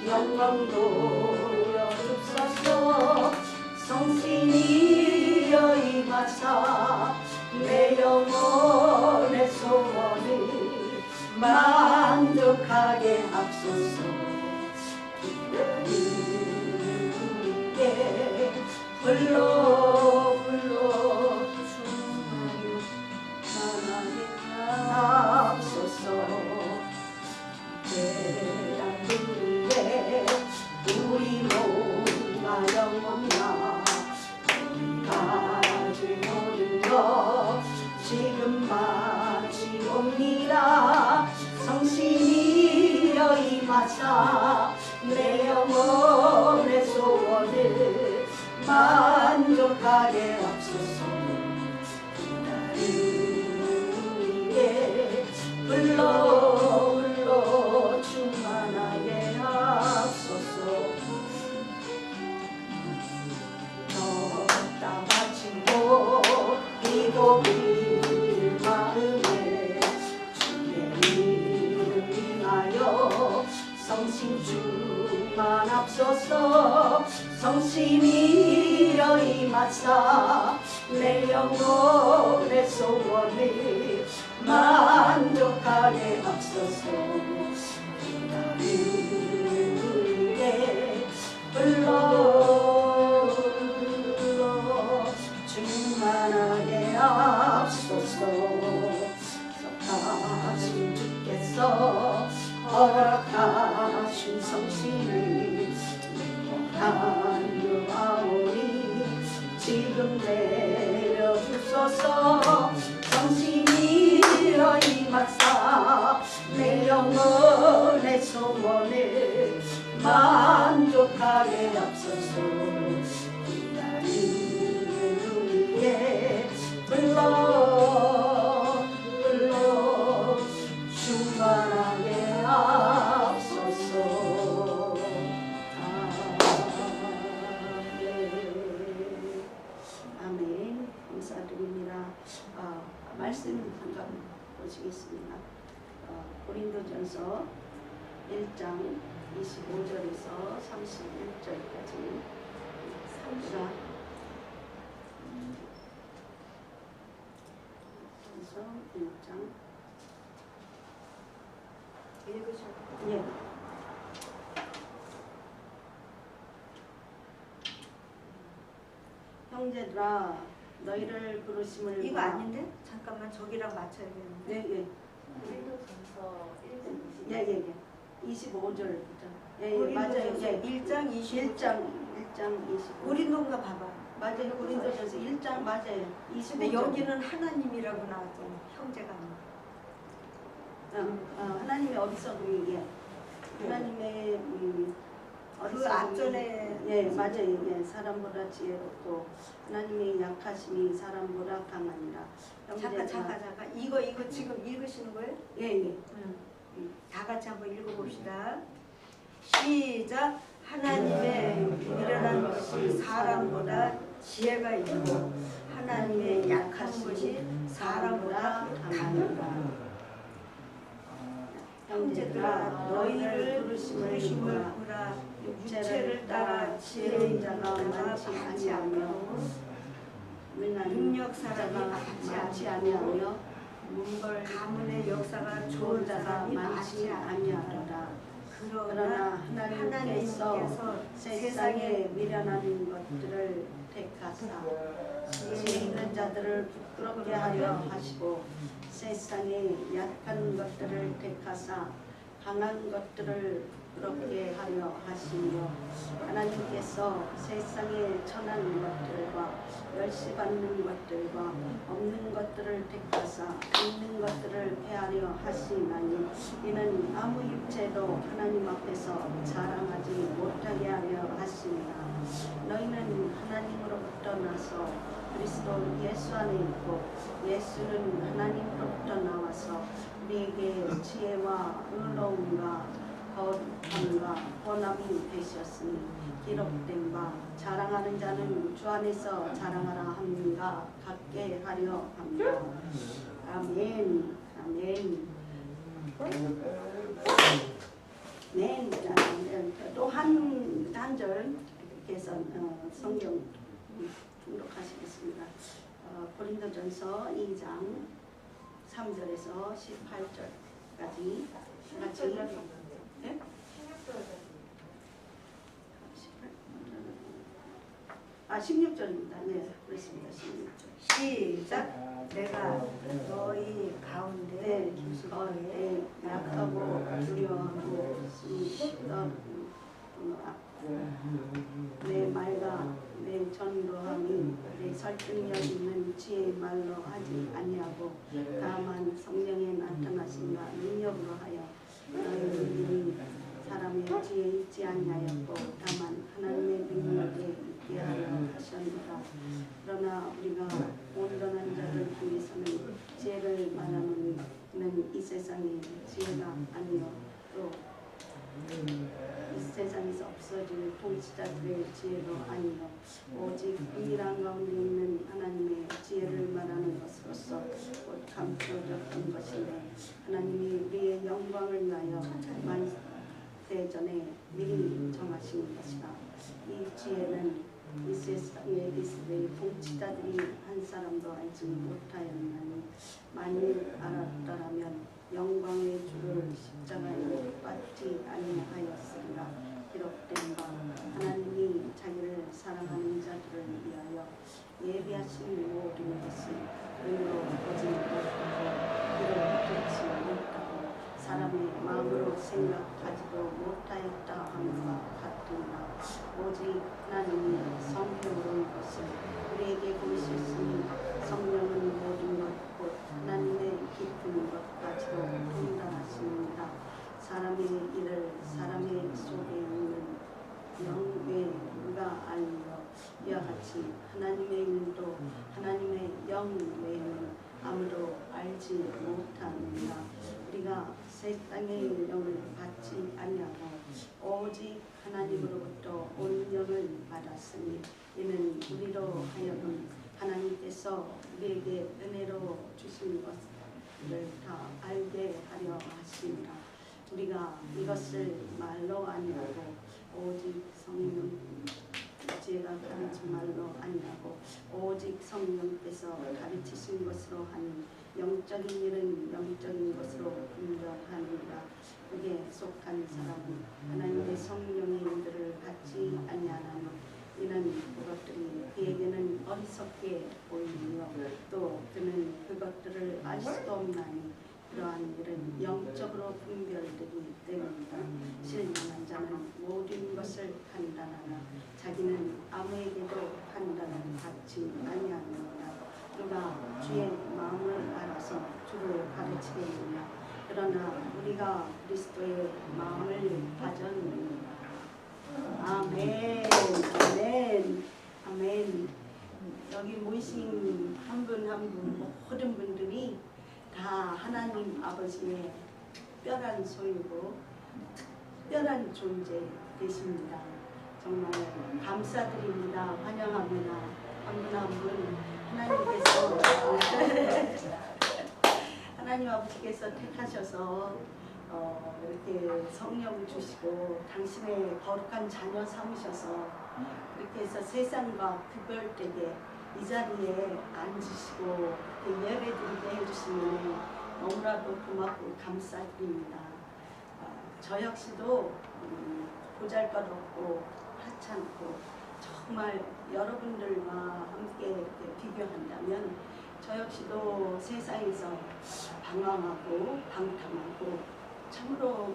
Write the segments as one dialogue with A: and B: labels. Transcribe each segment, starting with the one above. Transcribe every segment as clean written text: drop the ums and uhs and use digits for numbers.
A: 영광도 여주소서. 성신이여 임하사 내 영혼의 소원을 만족하게 하소서. 우리에게 불러 충만하게 하소서. 대단우리의 우리 몸과 영혼과 우리 가진 모든 것 지금 마치옵니다. 성신이여 임하사 내 영혼의 소원을 만족하게 하소서. 우리에게 불러 충만하게 하소서. 다 바치고 비고 빌 마음에 주의 이름 인하여 성신 충만합소서. 성신이여 임하사 내 영혼의 소원을 만족하게 하소서. 우리에게 불러 충만하게 하소서. 하신 주께서 허락하신 성신을 간구하오니 지금 내려주소서. 성신이여 임하사 내 영혼의 소원을 만족하게 하소서. 우리에게 불러 충만하게 하소서. 아멘. 감사드립니다. 말씀 잠깐 보시겠습니다. 고린도전서 1장 25절에서 31절까지 1장 읽으셨나요? 예. 형제들아 너희를 부르심을
B: 이거 아닌데? 잠깐만 저기랑 맞춰야겠는데.
A: 네, 예.
C: 고린도전서 1장
A: 예, 예, 예. 25절부터. 예, 예, 맞아요. 예.
B: 1장 25.
A: 1장 25.
B: 고린도인가 봐봐.
A: 맞아요. 고린도전서 1장 맞아요. 25절.
B: 근데 여기는 하나님이라고 나왔잖아. 형제가 아니고.
A: 하나님의 어리석음이 예. 하나님의
B: 그 앞전에
A: 예, 맞아요. 예. 사람보다 지혜롭고 하나님의 약하심이 사람보다 강하니라.
B: 잠깐. 이거 지금 읽으시는 거예요?
A: 예, 예.
B: 다 같이 한번 읽어봅시다. 시작. 하나님의 미련한 것이 사람보다 지혜가 있고 하나님의 약한 것이 사람보다 강하다. 형제들아 너희를 부르심을 보라. 육체를 따라 지혜인 자가 많지 아니하며 능력 사람이 많지 아니하며 문벌 가문의 역사가 좋은 자가 많지 아니하더라. 그러나 하나님께서 세상에 미련한 것들을 택하사 지혜 있는 자들을 부끄럽게 하려 하시고 세상에 약한 것들을 택하사 강한 것들을 부끄럽게 하려 하시며 하나님께서 세상에 천한 것들과 멸시받는 것들과 없는 것들을 택하사 있는 것들을 폐하려 하시나니 이는 아무 육체도 하나님 앞에서 자랑하지 못하게 하려 하십니다. 너희는 하나님으로부터 나서 그리스도 예수 안에 있고 예수는 하나님으로부터 나와서 우리에게 지혜와 의로움과 거룩함과 권함이 되셨으니 기록된 바 자랑하는 자는 주 안에서 자랑하라 함과 같게 하려 합니다. 아멘. 아멘. 네.
A: 또 한 절 이렇게 해서 성경 등록하시겠습니다. 고린도전서 2장 3절에서 18절까지 같이 네? 16절입니다. 네, 그렇습니다. 16절.
B: 시작. 내가 너희 가운데
A: 네, 약하고 두려워하고 내 말과 내 전도함이 내 설득력 있는 지혜의 말로 하지 아니하고 다만 성령의 나타나심과 능력으로 하여 너희들이 사람의 지혜에 있지 아니하였고 다만 하나님의 능력에 있게 하려 하셨노라. 그러나 우리가 온전한 자를 위해서는 지혜를 말하는 이 세상의 지혜가 아니요 또 이 세상에서 없어질 통치자들의 지혜도 아니요 오직 비밀한 가운데 있는 하나님의 지혜를 말하는 것으로서 곧 감춰졌던 것인데 하나님이 우리의 영광을 위하여 만세 전에 미리 정하신 것이라. 이 지혜는 이 세상에 있을 통치자들이 한 사람도 알지 못하였나니 만일 알았더라면 영광의 주를 십자가에 못 박지 아니하였으리라. 기록된 바 하나님이 자기를 사랑하는 자들을 위하여 예비하신 모든 것을 의로 보지 못하고 이를 듣지 못하고 사람의 마음으로 생각하지도 못하였다 함과 같으나 오직 하나님이 성령으로 것을 우리에게 보이셨으니 성령은 모든 것 곧 하나님의 깊은 것 가지고 통달하십니다. 사람의 일을 사람의 속에 있는 영의 누가 알리요 이와 같이 하나님의 일도 하나님의 영 외에는 아무도 알지 못합니다. 우리가 세상의 영을 받지 아니하고 오직 하나님으로부터 온 영을 받았으니 이는 우리로 하여금 하나님께서 우리에게 은혜로 주신 것을 다 알게 하려 하십니다. 우리가 이것을 말로 아니하고 오직 성령 제가 가르친 말로 아니하고 오직 성령께서 가르치신 것으로 하는 영적인 일은 영적인 것으로 분별하느니라. 그게 속한 사람은 하나님의 성령의 일들을 받지 아니하나니 이는 그것들이 그에게는 어리석게 보이며 또 그는 그것들을 알 수도 없나니 그러한 일은 영적으로 분별되기 때문이다. 신령한 자는 모든 것을 판단하나 자기는 아무에게도 판단을 받지 아니하느니라. 누가 주의 마음을 알아서 주를 가르치겠느냐. 그러나 우리가 그리스도의 마음을 가졌느니라. 아멘, 아멘, 아멘. 여기 모이신 한 분 한 분 모든 분들이 다 하나님 아버지의 특별한 소유고 특별한 존재 되십니다. 정말 감사드립니다. 환영합니다. 한 분 한 분 하나님께서 하나님 아버지께서 택하셔서 이렇게 성령을 주시고 당신의 거룩한 자녀 삼으셔서 이렇게 해서 세상과 구별되게 이 자리에 앉으시고 예배드리게 해주시니 너무나도 고맙고 감사드립니다. 저 역시도 보잘것없고 하찮고 정말 여러분들과 함께 이렇게 비교한다면 저 역시도 세상에서 방황하고 방탕하고 참으로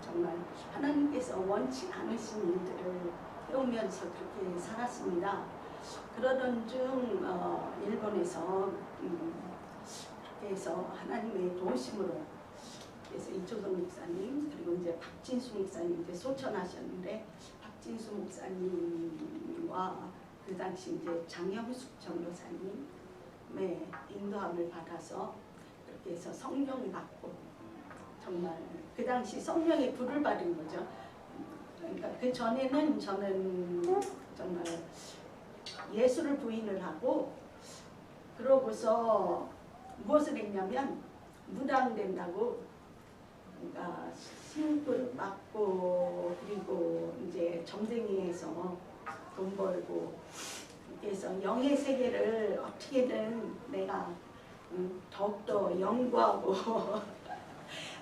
A: 정말 하나님께서 원치 않으신 일들을 해오면서 그렇게 살았습니다. 그러던 중 일본에서 그렇게 해서 하나님의 도우심으로 그래서 이초성 목사님 그리고 이제 박진수 목사님 이제 소천하셨는데 박진수 목사님과 그 당시 이제 장영숙 전도사님의 인도함을 받아서 그렇게 해서 성령 받고 정말 그 당시 성령의 불을 받은 거죠. 그러니까 그 전에는 저는 정말 예수를 부인을 하고 그러고서 무엇을 했냐면 무당된다고 그러니까 신분 맞고 그리고 이제 점쟁이에서 돈 벌고 그래서 영의 세계를 어떻게든 내가 더욱더 연구하고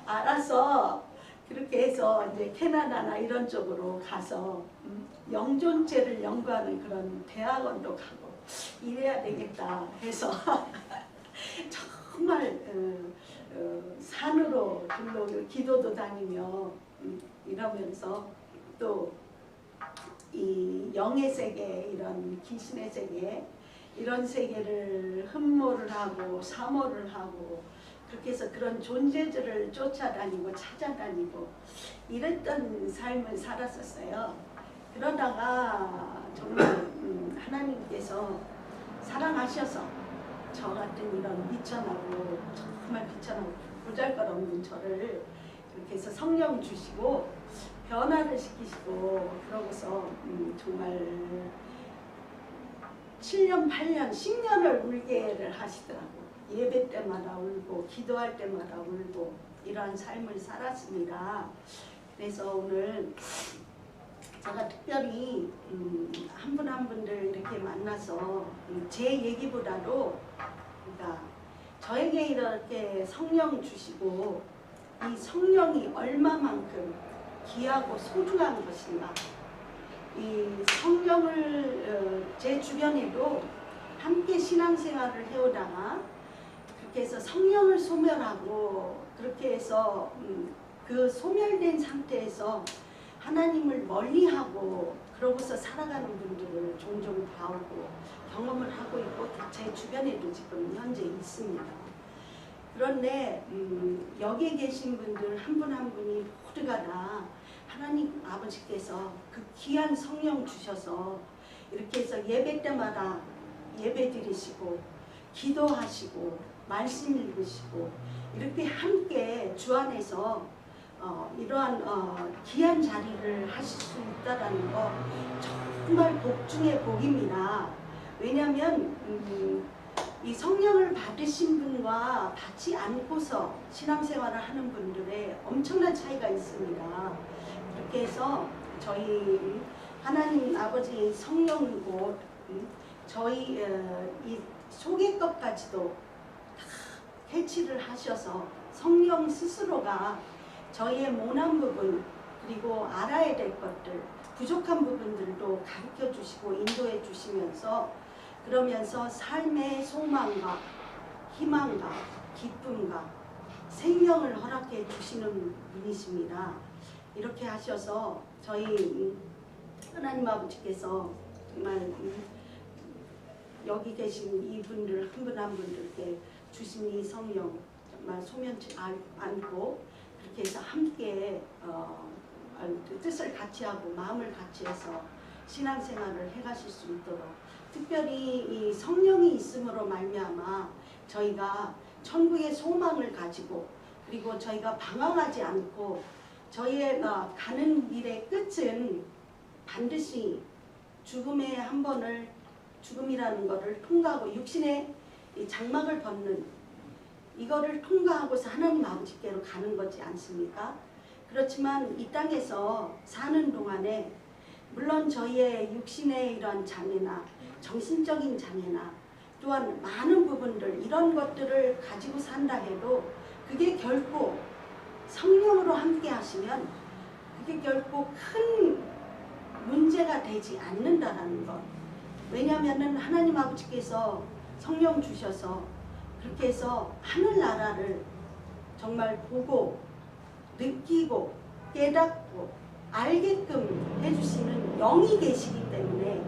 A: 알아서 그렇게 해서 이제 캐나다나 이런 쪽으로 가서 영존죄를 연구하는 그런 대학원도 가고 이래야 되겠다 해서 정말 산으로 기도도 다니며 이러면서 또 이 영의 세계 이런 귀신의 세계 이런 세계를 흠모를 하고 사모를 하고 그렇게 해서 그런 존재들을 쫓아다니고 찾아다니고 이랬던 삶을 살았었어요. 그러다가 정말 하나님께서 사랑하셔서 저 같은 이런 비천하고 정말 비천하고 보잘것없는 저를 그렇게 해서 성령 주시고 변화를 시키시고 그러고서 정말 7년, 8년, 10년을 울게를 하시더라고요. 예배 때마다 울고 기도할 때마다 울고 이러한 삶을 살았습니다. 그래서 오늘 제가 특별히 한 분 한 분들 이렇게 만나서 제 얘기보다도 그러니까 저에게 이렇게 성령 주시고 이 성령이 얼마만큼 귀하고 소중한 것인가 이 성령을 제 주변에도 함께 신앙생활을 해오다가 그렇게 해서 성령을 소멸하고 그렇게 해서 그 소멸된 상태에서 하나님을 멀리하고 그러고서 살아가는 분들을 종종 봐오고 경험을 하고 있고 제 주변에도 지금 현재 있습니다. 그런데 여기에 계신 분들 한 분 한 분이 모두가 다 하나님 아버지께서 그 귀한 성령 주셔서 이렇게 해서 예배 때마다 예배 드리시고 기도하시고 말씀 읽으시고 이렇게 함께 주 안에서 이러한 귀한 자리를 하실 수 있다는 거 정말 복 중의 복입니다. 왜냐하면 이 성령을 받으신 분과 받지 않고서 신앙생활을 하는 분들의 엄청난 차이가 있습니다. 그렇게 해서 저희 하나님 아버지 성령이고 저희 이 속의 것까지도 다 해치를 하셔서 성령 스스로가 저희의 모난 부분 그리고 알아야 될 것들 부족한 부분들도 가르쳐 주시고 인도해 주시면서 그러면서 삶의 소망과 희망과 기쁨과 생명을 허락해 주시는 분이십니다. 이렇게 하셔서 저희 하나님 아버지께서 정말 여기 계신 이분들 한 분 한 분들께 주신 이 성령 정말 소면치 않고 그렇게 해서 함께 뜻을 같이 하고 마음을 같이 해서 신앙생활을 해가실 수 있도록 특별히 이 성령이 있음으로 말미암아 저희가 천국의 소망을 가지고 그리고 저희가 방황하지 않고 저희의 가는 길의 끝은 반드시 죽음의 한 번을 죽음이라는 것을 통과하고 육신의 이 장막을 벗는 이거를 통과하고서 하나님 아버지께로 가는 거지 않습니까? 그렇지만 이 땅에서 사는 동안에 물론 저희의 육신의 이런 장애나 정신적인 장애나 또한 많은 부분들 이런 것들을 가지고 산다 해도 그게 결코 성령으로 함께 하시면 그게 결코 큰 문제가 되지 않는다는 것. 왜냐하면 하나님 아버지께서 성령 주셔서 그렇게 해서 하늘나라를 정말 보고 느끼고 깨닫고 알게끔 해주시는 영이 계시기 때문에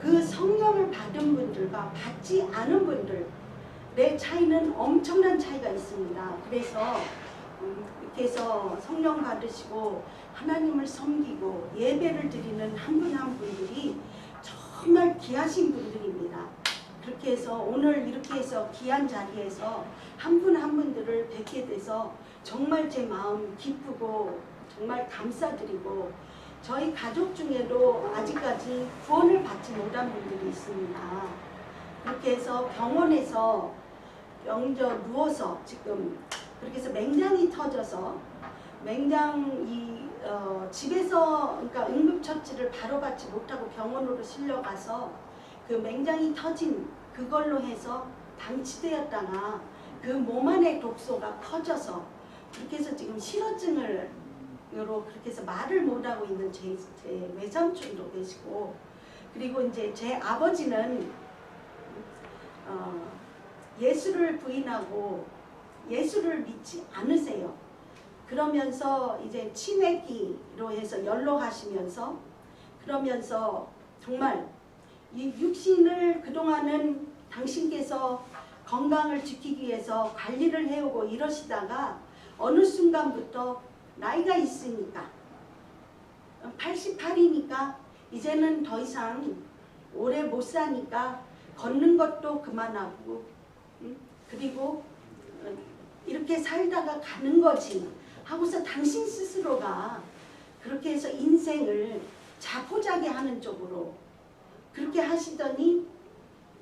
A: 그 성령을 받은 분들과 받지 않은 분들의 차이는 엄청난 차이가 있습니다. 그래서 이렇게 해서 성령 받으시고 하나님을 섬기고 예배를 드리는 한 분 한 분들이 정말 귀하신 분들입니다. 그렇게 해서 오늘 이렇게 해서 귀한 자리에서 한 분 한 분들을 뵙게 돼서 정말 제 마음 기쁘고 정말 감사드리고 저희 가족 중에도 아직까지 구원을 받지 못한 분들이 있습니다. 그렇게 해서 병원에서 누워서 지금 그렇게 해서 맹장이 터져서 맹장이 집에서 그러니까 응급처치를 바로 받지 못하고 병원으로 실려가서 그 맹장이 터진 그걸로 해서 방치되었다가 그 몸 안의 독소가 커져서 그렇게 해서 지금 실어증을 그렇게 해서 말을 못하고 있는 제 외삼촌도 계시고, 그리고 이제 제 아버지는 예수를 부인하고 예수를 믿지 않으세요. 그러면서 이제 치매기로 해서 연로하시면서 그러면서 정말 이 육신을 그동안은 당신께서 건강을 지키기 위해서 관리를 해오고 이러시다가 어느 순간부터 나이가 있으니까 88이니까 이제는 더 이상 오래 못 사니까 걷는 것도 그만하고 그리고 이렇게 살다가 가는 거지 하고서 당신 스스로가 그렇게 해서 인생을 자포자기 하는 쪽으로 그렇게 하시더니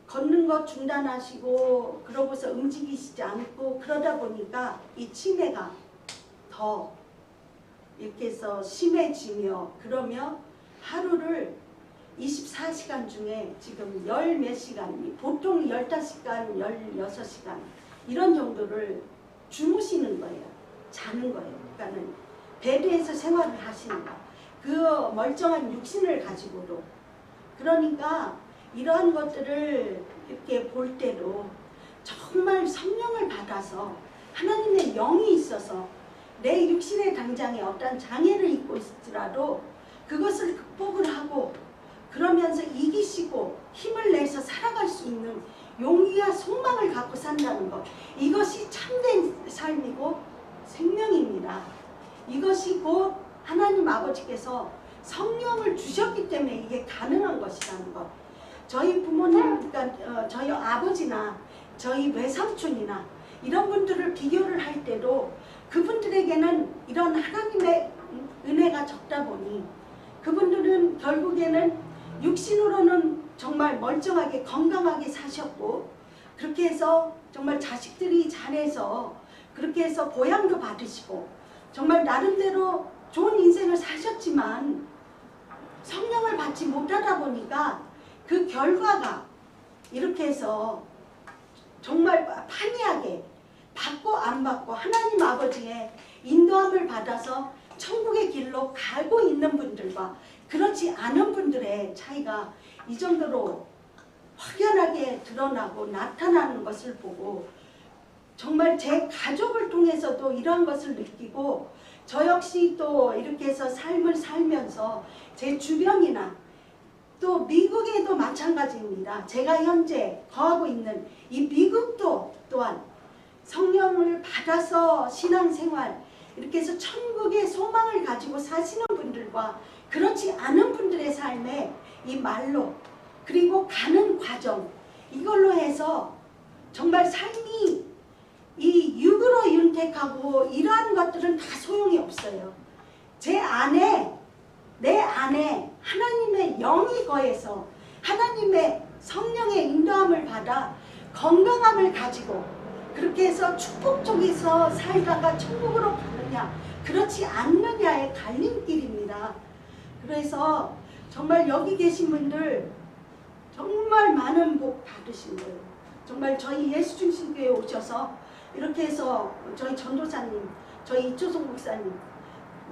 A: 걷는 것 중단하시고 그러고서 움직이시지 않고 그러다 보니까 이 치매가 더 이렇게 해서 심해지며 그러며 하루를 24시간 중에 지금 열 몇 시간, 보통 15시간, 16시간 이런 정도를 주무시는 거예요. 자는 거예요. 그러니까는 베드에서 생활을 하시는 거예요. 그 멀쩡한 육신을 가지고도. 그러니까 이러한 것들을 이렇게 볼 때도 정말 성령을 받아서 하나님의 영이 있어서 내 육신의 당장에 어떤 장애를 입고 있을지라도 그것을 극복을 하고 그러면서 이기시고 힘을 내서 살아갈 수 있는 용기와 소망을 갖고 산다는 것, 이것이 참된 삶이고 생명입니다. 이것이 곧 하나님 아버지께서 성령을 주셨기 때문에 이게 가능한 것이라는 것. 저희 부모님, 그러니까 저희 아버지나 저희 외삼촌이나 이런 분들을 비교를 할 때도 그분들에게는 이런 하나님의 은혜가 적다 보니 그분들은 결국에는 육신으로는 정말 멀쩡하게 건강하게 사셨고 그렇게 해서 정말 자식들이 잘해서 그렇게 해서 보양도 받으시고 정말 나름대로 좋은 인생을 사셨지만 성령을 받지 못하다 보니까 그 결과가 이렇게 해서 정말 판이하게 받고 안 받고 하나님 아버지의 인도함을 받아서 천국의 길로 가고 있는 분들과 그렇지 않은 분들의 차이가 이 정도로 확연하게 드러나고 나타나는 것을 보고 정말 제 가족을 통해서도 이런 것을 느끼고 저 역시 또 이렇게 해서 삶을 살면서 제 주변이나 또 미국에도 마찬가지입니다. 제가 현재 거하고 있는 이 미국도 또한 성령을 받아서 신앙생활 이렇게 해서 천국의 소망을 가지고 사시는 분들과 그렇지 않은 분들의 삶에 이 말로 그리고 가는 과정 이걸로 해서 정말 삶이 이 육으로 윤택하고 이러한 것들은 다 소용이 없어요. 제 안에 내 안에 하나님의 영이 거해서 하나님의 성령의 인도함을 받아 건강함을 가지고 그렇게 해서 축복 쪽에서 살다가 천국으로 가느냐 그렇지 않느냐의 갈림길입니다. 그래서 정말 여기 계신 분들 정말 많은 복 받으신 거예요. 정말 저희 예수중심교회에 오셔서 이렇게 해서 저희 전도사님, 저희 이초성 목사님,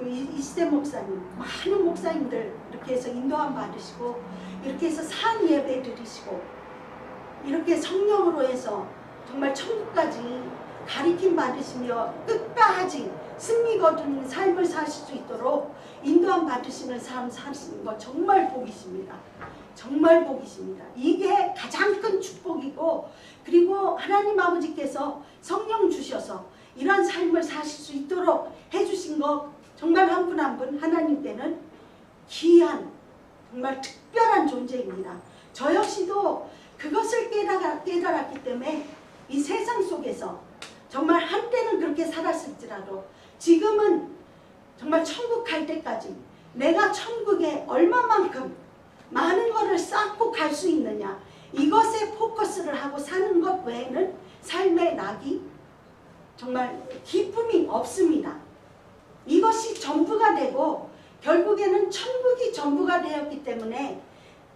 A: 이시대 목사님, 많은 목사님들 이렇게 해서 인도함 받으시고 이렇게 해서 산 예배 드리시고 이렇게 성령으로 해서 정말 천국까지 가리킴 받으시며 끝까지 승리 거두는 삶을 사실 수 있도록 인도함 받으시는 삶 사시는 거 정말 복이십니다. 정말 복이십니다. 이게 가장 큰 축복이고 그리고 하나님 아버지께서 성령 주셔서 이런 삶을 사실 수 있도록 해주신 거 정말 한 분 한 분 하나님께는 귀한 정말 특별한 존재입니다. 저 역시도 그것을 깨달았기 때문에 이 세상 속에서 정말 한때는 그렇게 살았을지라도 지금은 정말 천국 갈 때까지 내가 천국에 얼마만큼 많은 것을 쌓고 갈 수 있느냐 이것에 포커스를 하고 사는 것 외에는 삶의 낙이 정말 기쁨이 없습니다. 이것이 전부가 되고 결국에는 천국이 전부가 되었기 때문에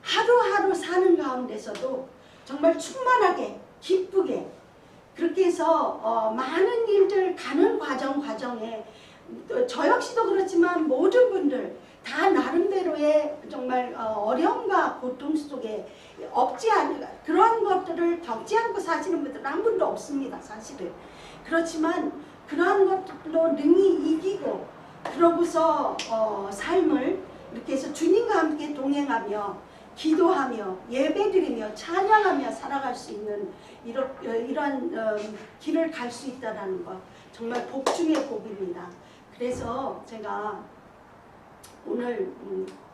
A: 하루하루 사는 가운데서도 정말 충만하게 기쁘게 그렇게 해서 많은 일들 가는 과정에 저 역시도 그렇지만 모든 분들 다 나름대로의 정말 어려움과 고통 속에 없지 않은 그런 것들을 겪지 않고 사시는 분들은 한 분도 없습니다. 사실은. 그렇지만 그러한 것들로 능히 이기고 그러고서 삶을 이렇게 해서 주님과 함께 동행하며 기도하며 예배드리며 찬양하며 살아갈 수 있는 이런 길을 갈 수 있다는 것 정말 복 중의 복입니다. 그래서 제가 오늘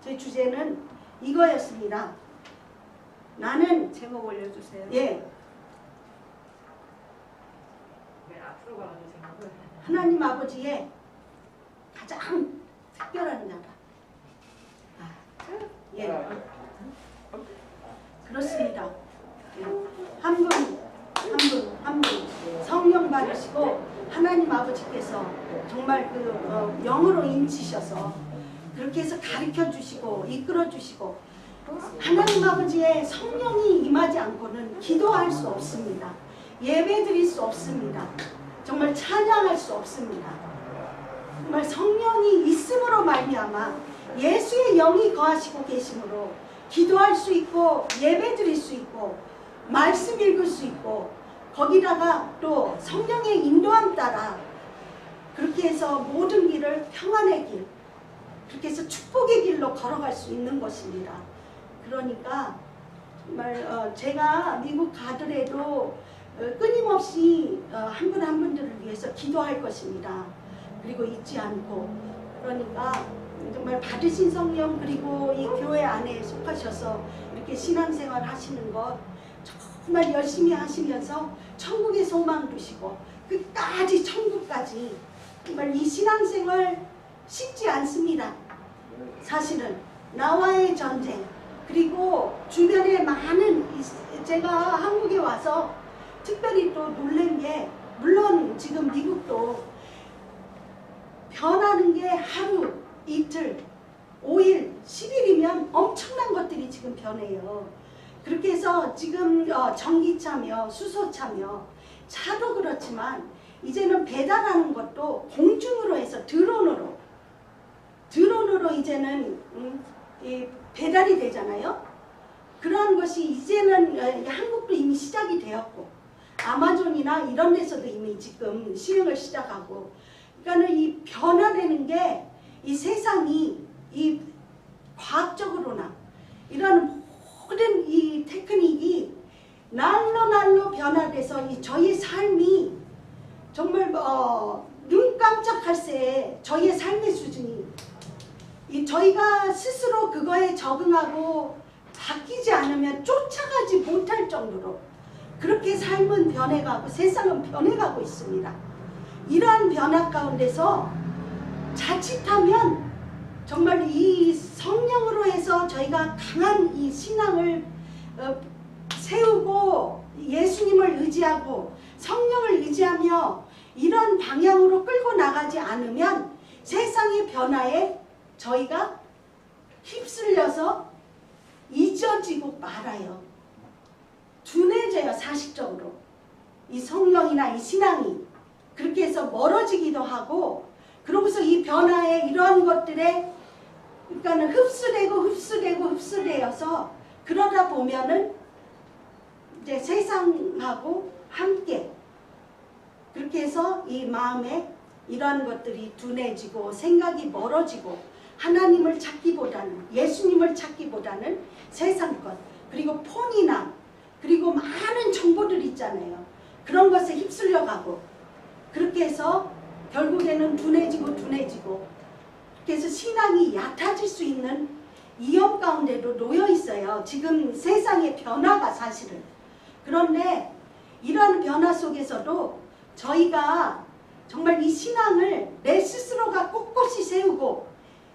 A: 제 주제는 이거였습니다. 나는
B: 제목 올려주세요.
A: 예
C: 앞으로 가가지고 생각을.
A: 하나님 아버지의 가장 특별한 나라. 예 그렇습니다. 한 분 성령 받으시고 하나님 아버지께서 정말 영으로 인치셔서 그렇게 해서 가르쳐 주시고 이끌어 주시고 하나님 아버지의 성령이 임하지 않고는 기도할 수 없습니다. 예배 드릴 수 없습니다. 정말 찬양할 수 없습니다. 정말 성령이 있음으로 말미암아 예수의 영이 거하시고 계심으로 기도할 수 있고 예배 드릴 수 있고 말씀 읽을 수 있고 거기다가 또 성령의 인도함 따라 그렇게 해서 모든 길을 평안의 길 그렇게 해서 축복의 길로 걸어갈 수 있는 것입니다. 그러니까 정말 제가 미국 가더라도 끊임없이 한 분 한 분들을 위해서 기도할 것입니다. 그리고 잊지 않고 그러니까 정말 받으신 성령 그리고 이 교회 안에 속하셔서 이렇게 신앙생활 하시는 것 정말 열심히 하시면서 천국의 소망 두시고 끝까지 천국까지 정말 이 신앙생활 쉽지 않습니다. 사실은 나와의 전쟁 그리고 주변에 많은 제가 한국에 와서 특별히 또 놀란 게 물론 지금 미국도 변하는 게 하루 이틀 5일 10일이면 엄청난 것들이 지금 변해요. 그렇게 해서 지금 전기차며 수소차며 차도 그렇지만 이제는 배달하는 것도 공중으로 해서 드론으로 이제는 배달이 되잖아요. 그러한 것이 이제는 한국도 이미 시작이 되었고 아마존이나 이런 데서도 이미 지금 시행을 시작하고 그러니까 이 변화되는 게 이 세상이 이 과학적으로나 이런 모든 이 테크닉이 날로 변화돼서 이 저희 삶이 정말 눈 깜짝할 새에 저희의 삶의 수준이 저희가 스스로 그거에 적응하고 바뀌지 않으면 쫓아가지 못할 정도로 그렇게 삶은 변해가고 세상은 변해가고 있습니다. 이러한 변화 가운데서 자칫하면 정말 이 성령으로 해서 저희가 강한 이 신앙을 세우고 예수님을 의지하고 성령을 의지하며 이런 방향으로 끌고 나가지 않으면 세상의 변화에 저희가 휩쓸려서 잊어지고 말아요. 둔해져요. 사실적으로 이 성령이나 이 신앙이 그렇게 해서 멀어지기도 하고 그러고서 이 변화에 이러한 것들에 그러니까는 흡수되어서 그러다 보면은 이제 세상하고 함께 그렇게 해서 이 마음에 이러한 것들이 둔해지고 생각이 멀어지고 하나님을 찾기보다는 예수님을 찾기보다는 세상 것 그리고 폰이나 그리고 많은 정보들 있잖아요. 그런 것에 휩쓸려가고 그렇게 해서 결국에는 둔해지고 그래서 신앙이 얕아질 수 있는 위험 가운데도 놓여 있어요. 지금 세상의 변화가 사실은. 그런데 이러한 변화 속에서도 저희가 정말 이 신앙을 내 스스로가 꼿꼿이 세우고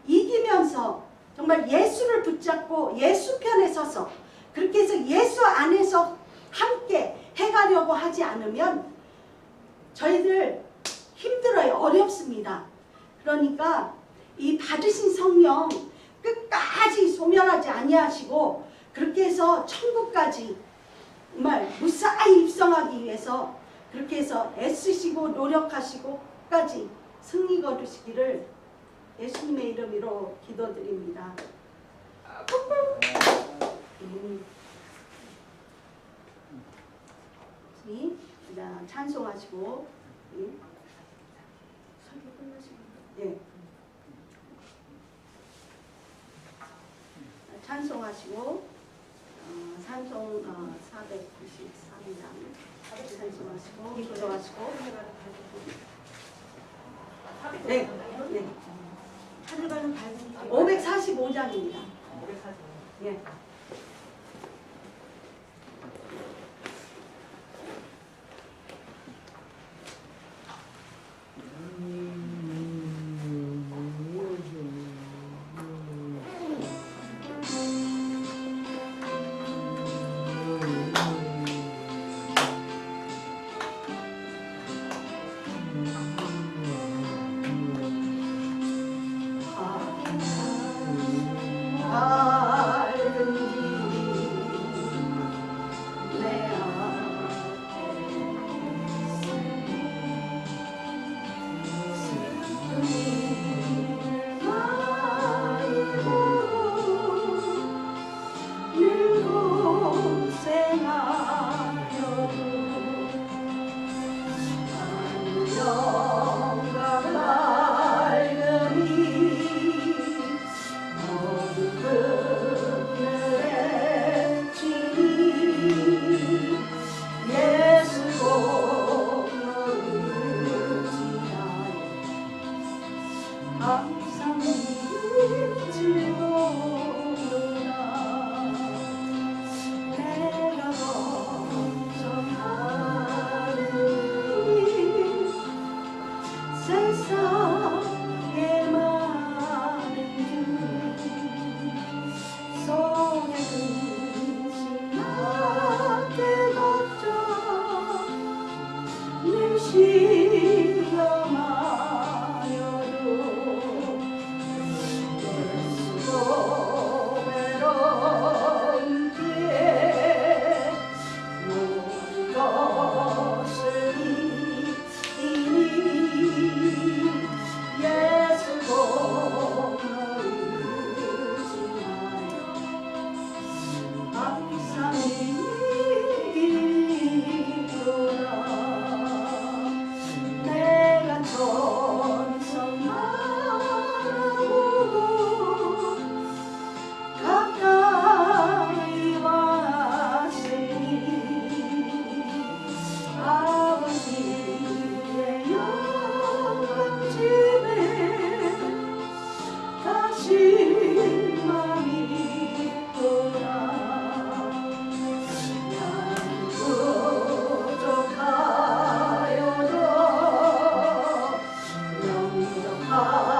A: 이기면서 정말 예수를 붙잡고 예수 편에 서서 그렇게 해서 예수 안에서 함께 해가려고 하지 않으면 저희들 힘들어요. 어렵습니다. 그러니까 이 받으신 성령 끝까지 소멸하지 아니하시고 그렇게 해서 천국까지 정말 무사히 입성하기 위해서 그렇게 해서 애쓰시고 노력하시고 끝까지 승리 거두시기를 예수님의 이름으로 기도드립니다. 자, 찬송하시고 설교 끝나시면 예. 찬송하시고 찬송 493장 찬송하시고 기도하시고 네, 네.
B: 하늘 가는 밝은 길.
A: 545장입니다.
C: 540.
A: 예.
B: 아